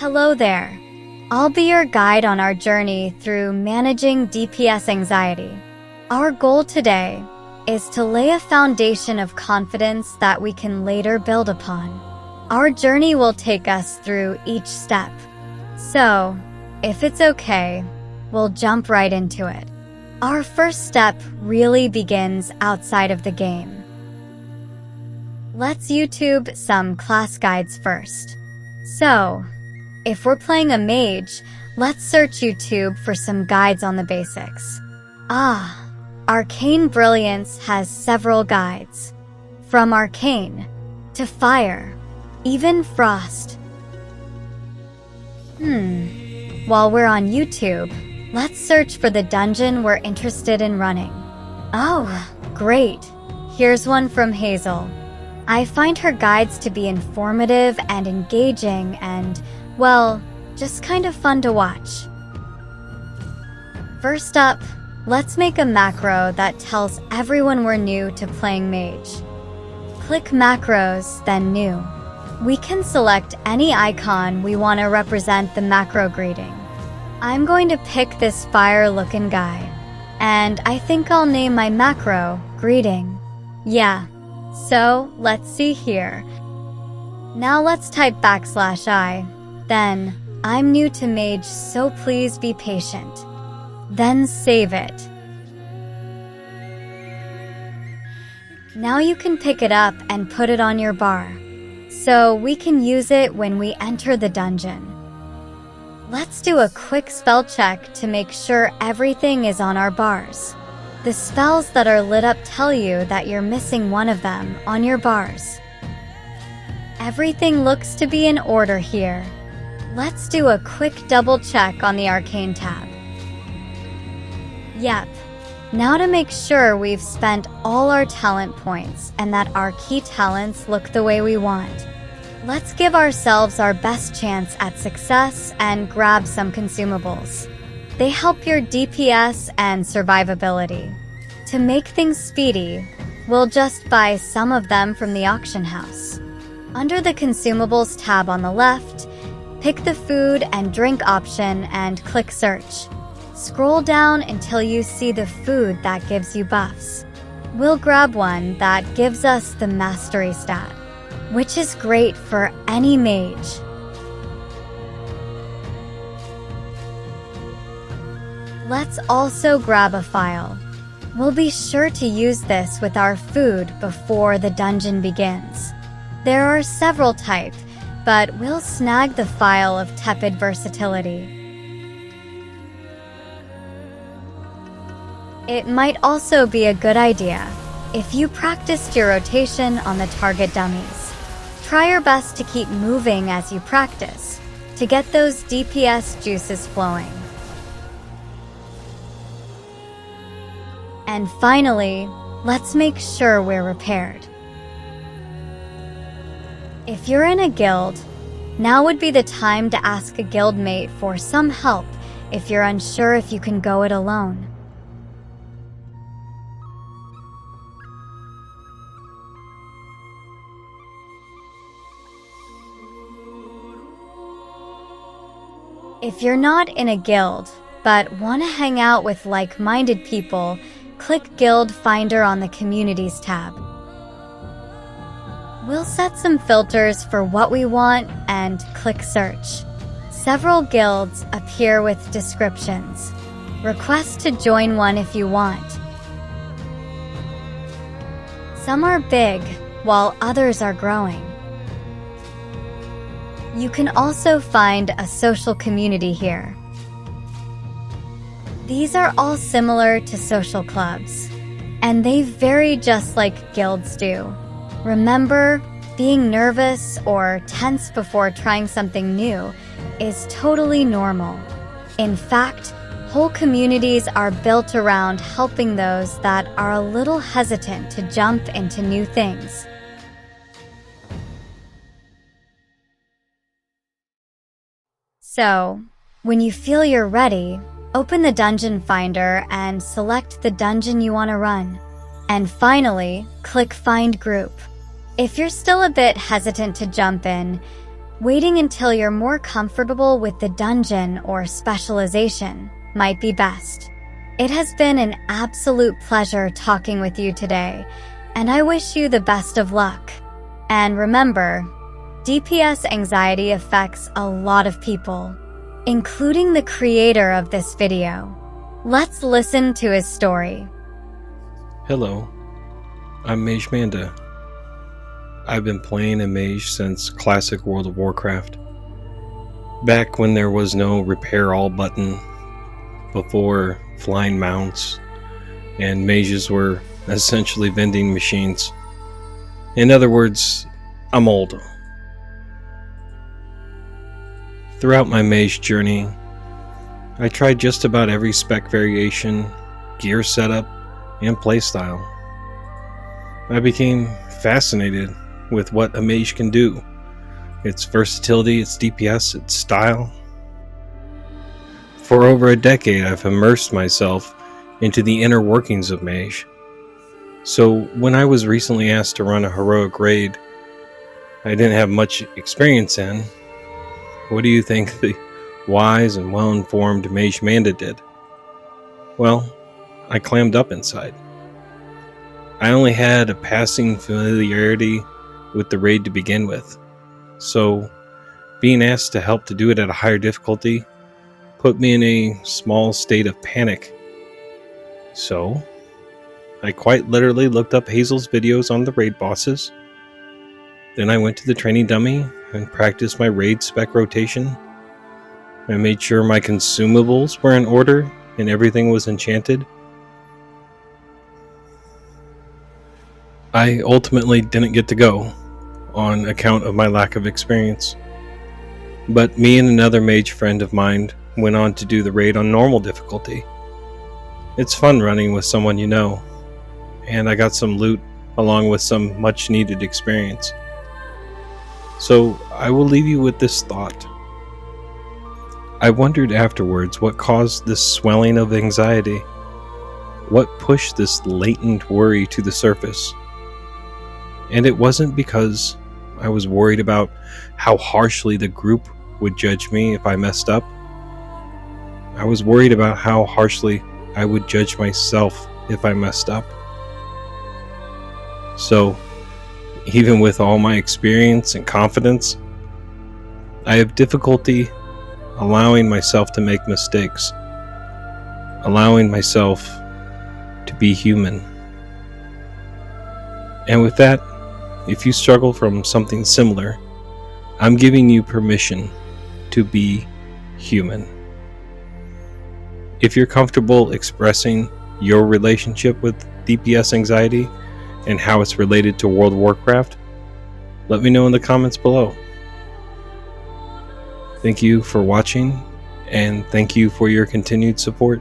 Hello there. I'll be your guide on our journey through managing DPS anxiety. Our goal today is to lay a foundation of confidence that we can later build upon. Our journey will take us through each step. So, if it's okay, we'll jump right into it. Our first step really begins outside of the game. Let's YouTube some class guides first. So, if we're playing a mage, let's search YouTube for some guides on the basics. Arcane Brilliance has several guides. From Arcane to Fire, even Frost. While we're on YouTube, let's search for the dungeon we're interested in running. Oh, great. Here's one from Hazel. I find her guides to be informative and engaging and, well, just kind of fun to watch. First up, let's make a macro that tells everyone we're new to playing mage. Click Macros, then New. We can select any icon we want to represent the macro greeting. I'm going to pick this fire-looking guy, and I think I'll name my macro Greeting. Yeah, so let's see here. Now let's type \I, then I'm new to mage, so please be patient. Then save it. Now you can pick it up and put it on your bar, so we can use it when we enter the dungeon. Let's do a quick spell check to make sure everything is on our bars. The spells that are lit up tell you that you're missing one of them on your bars. Everything looks to be in order here. Let's do a quick double check on the Arcane tab. Yep. Now to make sure we've spent all our talent points and that our key talents look the way we want, let's give ourselves our best chance at success and grab some consumables. They help your DPS and survivability. To make things speedy, we'll just buy some of them from the auction house. Under the Consumables tab on the left, pick the food and drink option and click Search. Scroll down until you see the food that gives you buffs. We'll grab one that gives us the Mastery stat, which is great for any mage. Let's also grab a file. We'll be sure to use this with our food before the dungeon begins. There are several types, but we'll snag the file of Tepid Versatility. It might also be a good idea if you practiced your rotation on the target dummies. Try your best to keep moving as you practice to get those DPS juices flowing. And finally, let's make sure we're repaired. If you're in a guild, now would be the time to ask a guildmate for some help if you're unsure if you can go it alone. If you're not in a guild, but want to hang out with like-minded people, click Guild Finder on the Communities tab. We'll set some filters for what we want and click Search. Several guilds appear with descriptions. Request to join one if you want. Some are big, while others are growing. You can also find a social community here. These are all similar to social clubs, and they vary just like guilds do. Remember, being nervous or tense before trying something new is totally normal. In fact, whole communities are built around helping those that are a little hesitant to jump into new things. So, when you feel you're ready, open the Dungeon Finder and select the dungeon you want to run. And finally, click Find Group. If you're still a bit hesitant to jump in, Waiting until you're more comfortable with the dungeon or specialization might be best. It has been an absolute pleasure talking with you today, and I wish you the best of luck. And remember, DPS anxiety affects a lot of people, including the creator of this video. Let's listen to his story. Hello, I'm Mage Manda. I've been playing a mage since classic World of Warcraft. Back when there was no repair all button, before flying mounts, and mages were essentially vending machines. In other words, I'm old. Throughout my mage journey, I tried just about every spec variation, gear setup, and playstyle. I became fascinated with what a mage can do, its versatility, its DPS, its style. For over a decade, I've immersed myself into the inner workings of mage. So when I was recently asked to run a heroic raid I didn't have much experience in, what do you think the wise and well-informed Mage Manda did? Well, I clammed up inside. I only had a passing familiarity with the raid to begin with, so being asked to help to do it at a higher difficulty put me in a small state of panic. So, I quite literally looked up Hazel's videos on the raid bosses. Then I went to the training dummy and practiced my raid spec rotation. I made sure my consumables were in order and everything was enchanted. I ultimately didn't get to go on account of my lack of experience. But me and another mage friend of mine went on to do the raid on normal difficulty. It's fun running with someone you know, and I got some loot along with some much needed experience. So I will leave you with this thought. I wondered afterwards what caused this swelling of anxiety. What pushed this latent worry to the surface? And it wasn't because I was worried about how harshly the group would judge me if I messed up. I was worried about how harshly I would judge myself if I messed up. So, even with all my experience and confidence, I have difficulty allowing myself to make mistakes, allowing myself to be human. And with that, if you struggle from something similar, I'm giving you permission to be human. If you're comfortable expressing your relationship with DPS anxiety and how it's related to World of Warcraft, let me know in the comments below. Thank you for watching, and thank you for your continued support.